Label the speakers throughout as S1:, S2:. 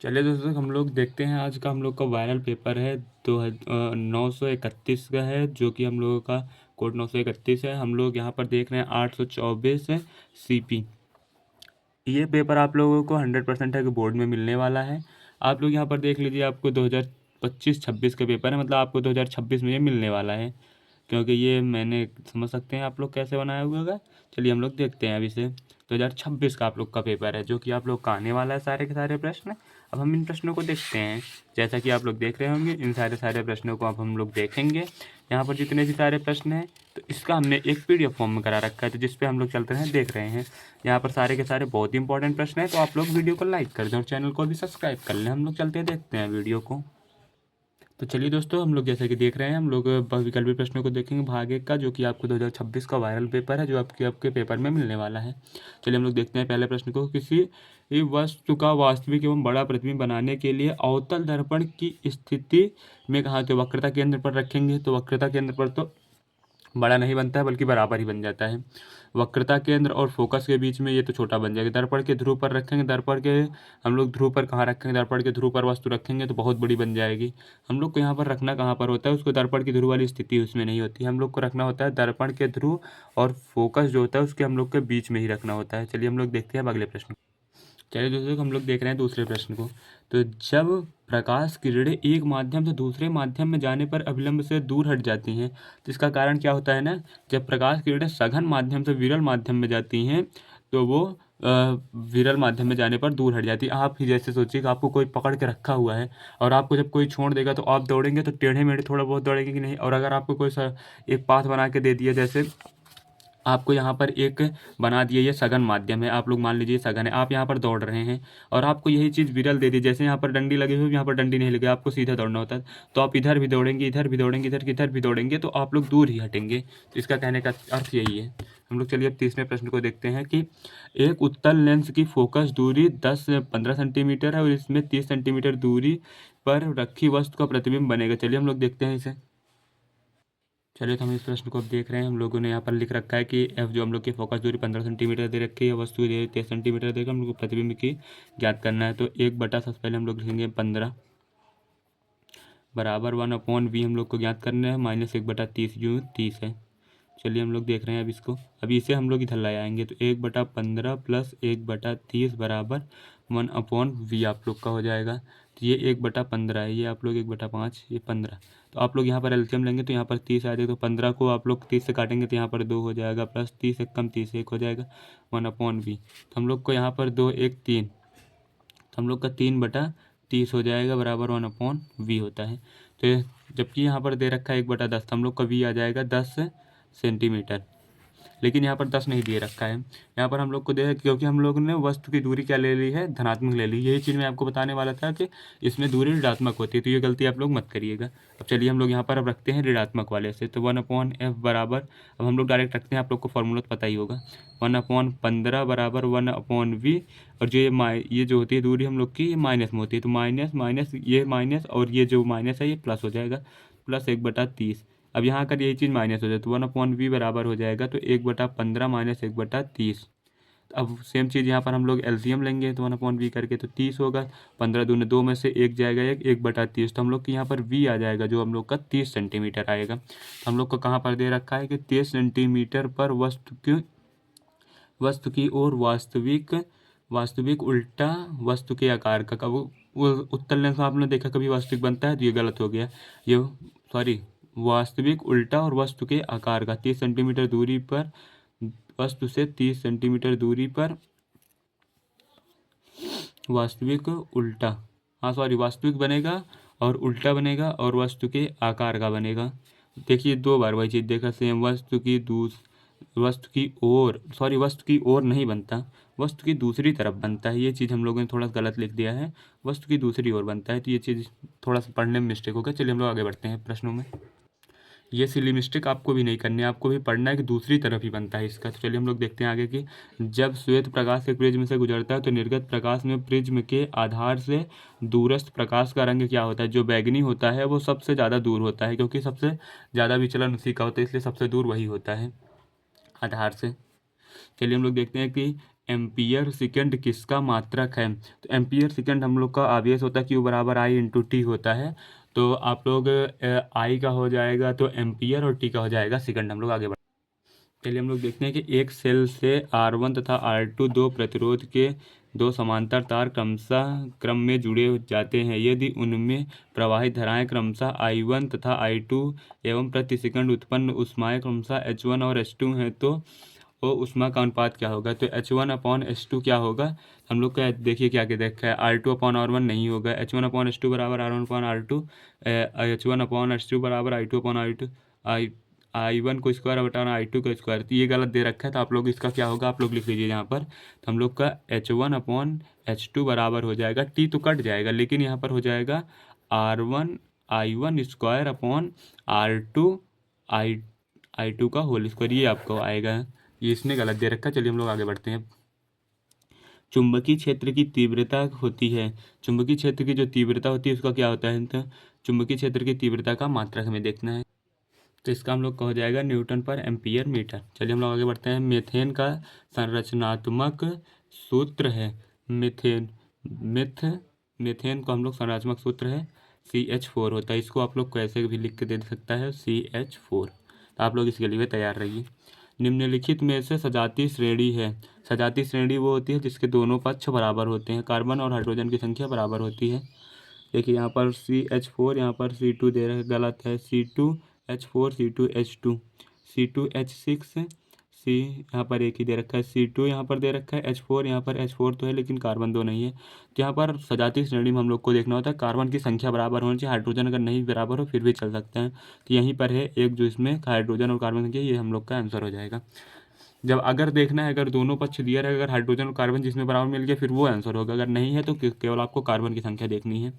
S1: चलिए दोस्तों, हम लोग देखते हैं आज का हम लोग का वायरल पेपर है 931 का है, जो कि हम लोगों का कोड 931 है। हम लोग यहाँ पर देख रहे हैं 824 है CP। ये पेपर आप लोगों को 100% है कि बोर्ड में मिलने वाला है। आप लोग यहाँ पर देख लीजिए, आपको 2025-26 का पेपर है, मतलब आपको 2026 में ये मिलने वाला है, क्योंकि ये मैंने समझ सकते हैं आप लोग कैसे बनाया हुआ होगा। चलिए हम लोग देखते हैं अभी से 2026 का आप लोग का पेपर है, जो कि आप लोग का आने वाला है सारे के सारे प्रश्न। अब हम इन प्रश्नों को देखते हैं। जैसा कि आप लोग देख रहे होंगे, इन सारे सारे प्रश्नों को अब हम लोग देखेंगे। यहाँ पर जितने भी सारे प्रश्न हैं, तो इसका हमने एक PDF फॉर्म में करा रखा है, तो जिस पे हम लोग चलते हैं देख रहे हैं। यहाँ पर सारे के सारे बहुत ही इंपॉर्टेंट प्रश्न हैं, तो आप लोग वीडियो को लाइक कर दें और चैनल को भी सब्सक्राइब कर लें। हम लोग चलते हैं, देखते हैं वीडियो को। तो चलिए दोस्तों, हम लोग जैसा कि देख रहे हैं, हम लोग बहुविकल्पी प्रश्नों को देखेंगे भाग 1 का, जो कि आपको 2026 का वायरल पेपर है, जो आपके पेपर में मिलने वाला है। चलिए हम लोग देखते हैं पहले प्रश्न को। किसी वस्तु का वास्तविक एवं बड़ा प्रतिबिंब बनाने के लिए अवतल दर्पण की स्थिति में कहाँ तो वक्रता केंद्र पर रखेंगे। तो वक्रता केंद्र पर तो बड़ा नहीं बनता है, बल्कि बराबर ही बन जाता है। वक्रता केंद्र और फोकस के बीच में ये तो छोटा बन जाएगा। दर्पण के ध्रुव पर रखेंगे, दर्पण के हम लोग ध्रुव पर कहाँ रखेंगे, दर्पण के ध्रुव पर वस्तु रखेंगे तो बहुत बड़ी बन जाएगी। हम लोग को यहाँ पर रखना कहाँ पर होता है, उसको दर्पण की ध्रुव वाली स्थिति उसमें नहीं होती, हम लोग को रखना होता है दर्पण के ध्रुव और फोकस जो होता है उसके हम लोग के बीच में ही रखना होता है। चलिए हम लोग देखते हैं अब अगले प्रश्न। चलिए दोस्तों, हम लोग देख रहे हैं दूसरे प्रश्न को। तो जब प्रकाश किरणें एक माध्यम से दूसरे माध्यम में जाने पर अभिलंब से दूर हट जाती हैं, तो इसका कारण क्या होता है ना, जब प्रकाश किरणें सघन माध्यम से विरल माध्यम में जाती हैं, तो वो विरल माध्यम में जाने पर दूर हट जाती है। आप ही जैसे सोचिए कि आपको कोई पकड़ के रखा हुआ है, और आपको जब कोई छोड़ देगा तो आप दौड़ेंगे तो टेढ़े मेढ़े थोड़ा बहुत दौड़ेंगे कि नहीं। और अगर आपको कोई एक पाथ बना के दे दिया, जैसे आपको यहाँ पर एक बना दिया, ये सघन माध्यम है, आप लोग मान लीजिए सघन है, आप यहाँ पर दौड़ रहे हैं और आपको यही चीज़ विरल दे दी, जैसे यहाँ पर डंडी लगी हुई, यहाँ पर डंडी नहीं लगी, आपको सीधा दौड़ना होता है, तो आप इधर भी दौड़ेंगे, इधर भी दौड़ेंगे, इधर भी दौड़ेंगे, तो आप लोग दूर ही हटेंगे। तो इसका कहने का अर्थ यही है। हम लोग चलिए अब तीसरे प्रश्न को देखते हैं कि एक उत्तल लेंस की फोकस दूरी 10 से 15 सेंटीमीटर है और इसमें 30 सेंटीमीटर दूरी पर रखी वस्तु का प्रतिबिंब बनेगा। चलिए हम लोग देखते हैं इसे। चलिए, तो हम इस प्रश्न को अब देख रहे हैं। हम लोगों ने यहाँ पर लिख रखा है कि एफ जो हम लोग की फोकस दूरी 15 सेंटीमीटर दे रखी है, वस्तु दे 30 सेंटीमीटर देकर हम लोग को प्रतिबिंब की ज्ञात करना है। तो 1/, सबसे पहले हम लोग लिखेंगे 15 बराबर 1/v हम लोग को ज्ञात करना है, -1/30 जो 30 है। चलिए हम लोग देख रहे हैं अब इसको, अभी इसे हम लोग इधर ले आएंगे, तो 1/15 प्लस 1/30 बराबर 1/v आप लोग का हो जाएगा। तो ये 1/15 है, ये आप लोग 1/5, ये 15। तो आप लोग यहाँ पर एलसीएम लेंगे तो यहाँ पर 30 आ जाएगा, तो 15 को आप लोग 30 से काटेंगे तो यहाँ पर 2 हो जाएगा, प्लस 30 एक कम 30 1 हो जाएगा, 1/v। तो हम लोग को यहाँ पर 2 1 3, तो हम लोग का 3/30 हो जाएगा, बराबर 1/v होता है। तो जबकि यहाँ पर दे रखा है 1/10, तो हम लोग का v आ जाएगा 10 सेंटीमीटर, लेकिन यहाँ पर 10 नहीं दिए रखा है। यहाँ पर हम लोग को दे, क्योंकि हम लोग ने वस्तु की दूरी क्या ले ली है, धनात्मक ले ली। यही चीज़ मैं आपको बताने वाला था कि इसमें दूरी ऋणात्मक होती है, तो ये गलती आप लोग मत करिएगा। अब चलिए हम लोग यहाँ पर अब रखते हैं ऋणात्मक वाले से, तो 1/f बराबर, अब हम लोग डायरेक्ट रखते हैं, आप लोग को फॉर्मूला तो पता ही होगा, 1/15 बराबर 1/v। और जो ये जो होती है दूरी हम लोग की, ये माइनस में होती है, तो माइनस माइनस ये माइनस, और ये जो माइनस है ये प्लस हो जाएगा, प्लस 1/30। अब यहाँ कर यही चीज़ माइनस हो जाए तो 1/v बराबर हो जाएगा, तो 1/15 माइनस 1/30। अब सेम चीज़ यहाँ पर हम लोग एलसीएम लेंगे, तो 1/v करके तो 30 होगा, 15 दूनी 2 में से 1 जाएगा, 1/30, तो हम लोग की यहाँ पर v आ जाएगा, जो हम लोग का 30 सेंटीमीटर आएगा। तो हम लोग को कहाँ पर दे रखा है कि 30 सेंटीमीटर पर वस्तु की ओर वास्तविक उल्टा वस्तु के आकार का, कब वो उत्तल लेंस में आपने देखा कभी वास्तविक बनता है, तो ये गलत हो गया, ये सॉरी, वास्तविक उल्टा और वस्तु के आकार का 30 सेंटीमीटर दूरी पर, वस्तु से 30 सेंटीमीटर दूरी पर वास्तविक उल्टा, हाँ सॉरी, वास्तविक बनेगा और उल्टा बनेगा और वस्तु के आकार का बनेगा। देखिए 2 बार वही चीज़ देखा, सेम वस्तु की ओर नहीं बनता, वस्तु की दूसरी तरफ बनता है। ये चीज़ हम लोगों ने थोड़ा गलत लिख दिया है, वस्तु की दूसरी ओर बनता है, तो ये चीज़ थोड़ा सा पढ़ने में मिस्टेक हो गया। चलिए हम लोग आगे बढ़ते हैं प्रश्नों में। ये सिली मिस्टेक आपको भी नहीं करनी है, आपको भी पढ़ना है कि दूसरी तरफ ही बनता है इसका। तो चलिए हम लोग देखते हैं आगे कि जब श्वेत प्रकाश एक प्रिज्म से गुजरता है तो निर्गत प्रकाश में प्रिज्म के आधार से दूरस्थ प्रकाश का रंग क्या होता है। जो बैगनी होता है वो सबसे ज़्यादा दूर होता है, क्योंकि सबसे ज़्यादा विचलन उसी का होता है, इसलिए सबसे दूर वही होता है आधार से। चलिए हम लोग देखते हैं कि एम्पियर सेकेंड किसका मात्रक है? तो एम्पियर सेकेंड हम लोग का ऑब्वियस होता है Q बराबर I इंटू टी होता है। तो आप लोग आई का हो जाएगा तो एम्पियर और टी का हो जाएगा सेकंड। हम लोग आगे बढ़ चलिए हम लोग देखते हैं कि एक सेल से R1 तथा R2 दो प्रतिरोध के दो समांतर तार क्रमशः क्रम में जुड़े जाते हैं। यदि उनमें प्रवाहित धाराएं क्रमशः I1 तथा I2 एवं प्रति सेकंड उत्पन्न ऊष्माएं क्रमशः H1 और H2 हैं तो वो ऊष्मा का अनुपात क्या होगा? तो H1/H2 क्या होगा? हम लोग का देखिए क्या क्या देखा है, R2/R1 नहीं होगा। H1/H2 बराबर R1/R2, H1/H2 बराबर I2/I2, I1 को स्क्वायर बटा I2 का स्क्वायर। तो ये गलत दे रखा है, तो आप लोग इसका क्या होगा आप लोग लिख लीजिए यहाँ पर। तो हम लोग का H1/H2 बराबर हो जाएगा, टी तो कट जाएगा लेकिन यहाँ पर हो जाएगा R1 square upon R2 I2 का होल स्क्वायर। ये आपको आएगा, ये इसने गलत दे रखा है। चलिए हम लोग आगे बढ़ते हैं। चुंबकीय क्षेत्र की तीव्रता होती है, चुंबकीय क्षेत्र की जो तीव्रता होती है उसका क्या होता है? तो चुंबकीय क्षेत्र की तीव्रता का मात्रक हमें देखना है, तो इसका हम लोग का हो जाएगा न्यूटन पर एम्पियर मीटर। चलिए हम लोग आगे बढ़ते हैं। मीथेन का संरचनात्मक सूत्र है, मीथेन को हम लोग संरचनात्मक सूत्र है CH4 होता है। इसको आप लोग कैसे भी लिख के दे सकता है CH4। तो आप लोग इसके लिए तैयार रहिए। निम्नलिखित में से सजातीय श्रेणी है, सजातीय श्रेणी वो होती है जिसके दोनों पक्ष बराबर होते हैं, कार्बन और हाइड्रोजन की संख्या बराबर होती है। देखिए यहाँ पर CH4, यहाँ पर C2 दे रहा है, गलत है। C2H4, C2H2, C2H6, C यहाँ पर एक ही दे रखा है, C2 यहाँ पर दे रखा है, H4 यहाँ पर, H4 तो है लेकिन कार्बन दो नहीं है। तो यहाँ पर सजातीय श्रेणी में हम लोग को देखना होता है कार्बन की संख्या बराबर होनी चाहिए, हाइड्रोजन अगर नहीं बराबर हो फिर भी चल सकते हैं। तो यहीं पर है एक जो इसमें हाइड्रोजन और कार्बन संख्या, ये हम लोग का आंसर हो जाएगा। जब अगर देखना है, अगर दोनों पक्ष दिया रहेगा, अगर हाइड्रोजन और कार्बन जिसमें बराबर मिल गया फिर वो आंसर होगा, अगर नहीं है तो केवल आपको कार्बन की संख्या देखनी है।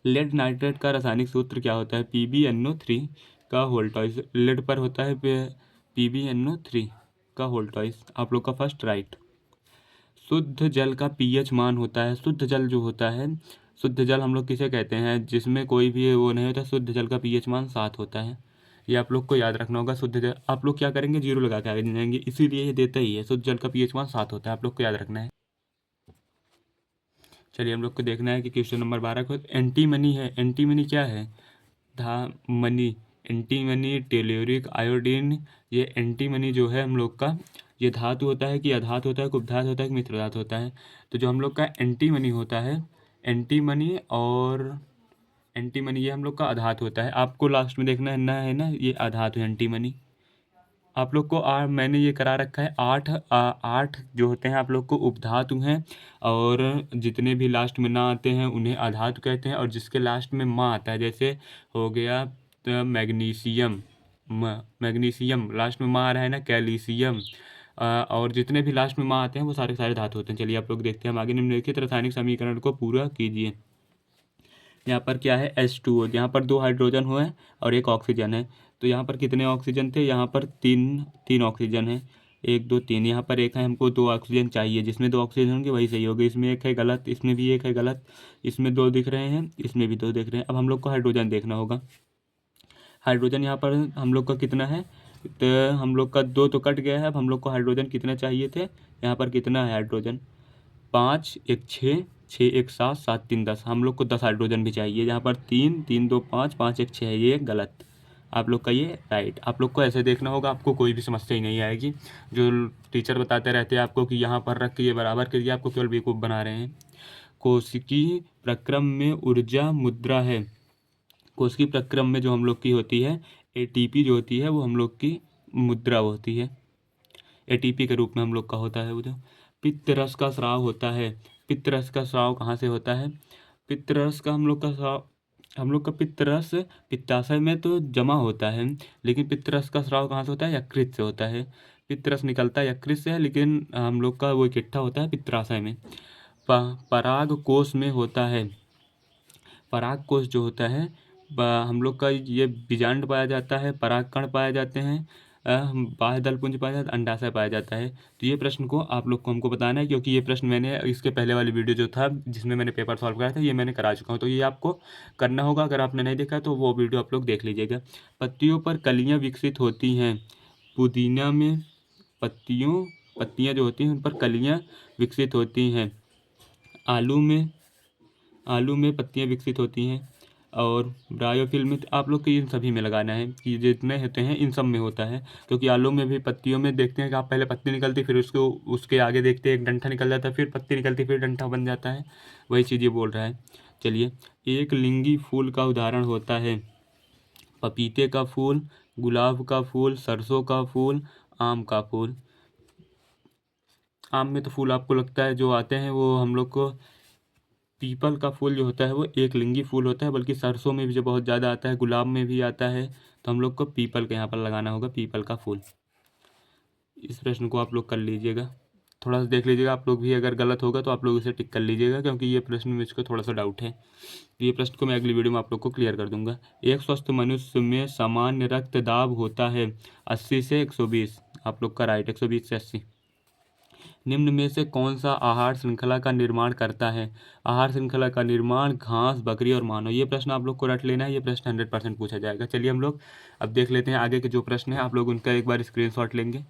S1: लेड नाइट्रेट का रासायनिक सूत्र क्या होता है? PbNO3 का होल टॉइस। लेड पर होता है PbNO3 का होल टॉइस। आप लोग का फर्स्ट राइट। शुद्ध जल का pH मान होता है, शुद्ध जल जो होता है, शुद्ध जल हम लोग किसे कहते हैं? जिसमें कोई भी वो नहीं होता, शुद्ध जल का pH मान 7 होता है। ये आप लोग को याद रखना होगा। शुद्ध जल आप लोग क्या करेंगे, जीरो लगा के आगे जाएंगे, इसीलिए ये देता ही है, शुद्ध जल का pH मान 7 होता है, आप लोग को याद रखना है। चलिए हम लोग को देखना है कि क्वेश्चन नंबर 12 को एंटीमनी है। एंटीमनी क्या है? Money, antimony, telluric iodine. ये एंटीमनी जो है हम लोग का, ये धातु होता है कि अधातु होता है, उपधातु होता है कि मिश्र धातु होता है? तो जो हम लोग का एंटीमनी होता है, एंटीमनी और एंटीमनी ये हम लोग का अधातु होता है। आपको लास्ट में देखना है ना, ये अधातु है एंटीमनी। आप लोग को मैंने ये करा रखा है 8 जो होते हैं आप लोग को उपधातु हैं, और जितने भी लास्ट में ना आते हैं उन्हें अधातु कहते हैं, और जिसके लास्ट में माँ आता है, जैसे हो गया तो मैग्नीशियम, मैग्नीशियम लास्ट में माँ आ रहा है ना, कैल्शियम, और जितने भी लास्ट में माँ आते हैं वो सारे सारे धातु होते हैं। चलिए आप लोग देखते हैं हम आगे। निम्नलिखित रासायनिक समीकरण को पूरा कीजिए। यहाँ पर क्या है? H2O, यहाँ पर 2 हाइड्रोजन हुए हैं और 1 ऑक्सीजन है। तो यहाँ पर कितने ऑक्सीजन थे? यहाँ पर तीन ऑक्सीजन है, 1 2 3। यहाँ पर एक है, हमको 2 ऑक्सीजन चाहिए, जिसमें 2 ऑक्सीजन होंगे वही सही होगा। इसमें एक है गलत, इसमें भी एक है गलत, इसमें 2 दिख रहे हैं, इसमें भी 2 दिख रहे हैं। अब हम लोग को हाइड्रोजन देखना होगा। हाइड्रोजन यहाँ पर हम लोग का कितना है? तो हम लोग का 2 तो कट गया है। अब हम लोग को हाइड्रोजन कितने चाहिए थे? यहाँ पर कितना है हाइड्रोजन? 5 1 6, 6 1 7, 7 3 10। हम लोग को 10 हाइड्रोजन भी चाहिए। यहाँ पर 3 3 2 5, 5 1 6 है, ये गलत। आप लोग का ये राइट। आप लोग को ऐसे देखना होगा, आपको कोई भी समस्या ही नहीं आएगी। जो टीचर बताते रहते हैं आपको कि यहाँ पर रख के ये बराबर करिए, आपको केवल बेवकूफ़ बना रहे हैं। कोशिकीय प्रक्रम में ऊर्जा मुद्रा है। कोशिकीय प्रक्रम में जो हम लोग की होती है ATP जो होती है वो हम लोग की मुद्रा होती है, ATP के रूप में हम लोग का होता है वो। जो पित्त रस का स्राव होता है, पित्त रस का स्राव कहाँ से होता है? पित्त रस का हम लोग का स्राव, हम लोग का पित्त रस पित्ताशय में तो जमा होता है, लेकिन पित्त रस का स्राव कहाँ से होता है? यकृत से होता है। पित्त रस निकलता है यकृत से है, लेकिन हम लोग का वो इकट्ठा होता है पित्ताशय में। पराग कोश में होता है। पराग कोश जो होता है, हम लोग का ये बीजांड पाया जाता है, परागकण पाए जाते हैं, बाह्य दलपुंज पाया जाता है, अंडाशय पाया जाता है। तो ये प्रश्न को आप लोग को हमको बताना है, क्योंकि ये प्रश्न मैंने इसके पहले वाली वीडियो जो था जिसमें मैंने पेपर सॉल्व कराया था, ये मैंने करा चुका हूँ। तो ये आपको करना होगा। अगर आपने नहीं देखा तो वो वीडियो आप लोग देख लीजिएगा। पत्तियों पर कलियाँ विकसित होती हैं। पुदीना में पत्तियों पत्तियाँ जो होती हैं उन पर कलियाँ विकसित होती हैं। आलू में पत्तियाँ विकसित होती हैं। और ब्रायोफिल्म में आप लोग को इन सभी में लगाना है कि जितने होते हैं इन सब में होता है, क्योंकि आलू में भी पत्तियों में देखते हैं कि आप पहले पत्ती निकलती फिर उसको उसके आगे देखते हैं एक डंठा निकल जाता है, फिर पत्ती निकलती फिर डंठा बन जाता है, वही चीज़ ये बोल रहा है। चलिए, एक लिंगी फूल का उदाहरण होता है पपीते का फूल, गुलाब का फूल, सरसों का फूल, आम का फूल। आम में तो फूल आपको लगता है जो आते हैं वो हम लोग को पीपल का फूल जो होता है वो एक लिंगी फूल होता है, बल्कि सरसों में भी जो बहुत ज़्यादा आता है, गुलाब में भी आता है, तो हम लोग को पीपल के यहाँ पर लगाना होगा, पीपल का फूल। इस प्रश्न को आप लोग कर लीजिएगा, थोड़ा सा देख लीजिएगा आप लोग भी, अगर गलत होगा तो आप लोग इसे टिक कर लीजिएगा, क्योंकि ये प्रश्न में मुझको थोड़ा सा डाउट है। ये प्रश्न को मैं अगली वीडियो में आप लोग को क्लियर कर दूंगा। एक स्वस्थ मनुष्य में सामान्य रक्तदाब होता है 80 से 120। आप लोग का राइट, 120 से 80। निम्न में से कौन सा आहार श्रृंखला का निर्माण करता है? आहार श्रृंखला का निर्माण घास, बकरी और मानव। ये प्रश्न आप लोग को रट लेना है, ये प्रश्न 100% पूछा जाएगा। चलिए हम लोग अब देख लेते हैं आगे के जो प्रश्न है, आप लोग उनका एक बार स्क्रीनशॉट लेंगे।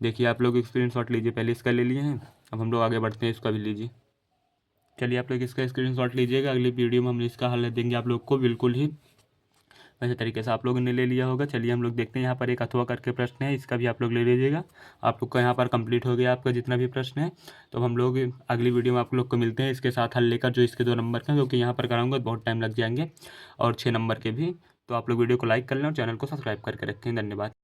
S1: देखिए आप लोग स्क्रीनशॉट लीजिए, पहले इसका ले लिए हैं, अब हम लोग आगे बढ़ते हैं, इसका भी लीजिए। चलिए आप लोग इसका स्क्रीनशॉट लीजिएगा, अगली वीडियो में हम इसका हल देंगे आप लोग को बिल्कुल ही वैसे तरीके से। आप लोगों ने ले लिया होगा। चलिए हम लोग देखते हैं, यहाँ पर एक अथवा करके प्रश्न है, इसका भी आप लोग ले लीजिएगा। आप लोग का यहाँ पर कंप्लीट हो गया आपका जितना भी प्रश्न है। तो हम लोग अगली वीडियो में आप लोग को मिलते हैं इसके साथ हल लेकर, जो इसके 2 नंबर का, क्योंकि यहाँ पर कराऊंगा तो बहुत टाइम लग जाएंगे, और 6 नंबर के भी। तो आप लोग वीडियो को लाइक कर लें और चैनल को सब्सक्राइब करके रखें। धन्यवाद।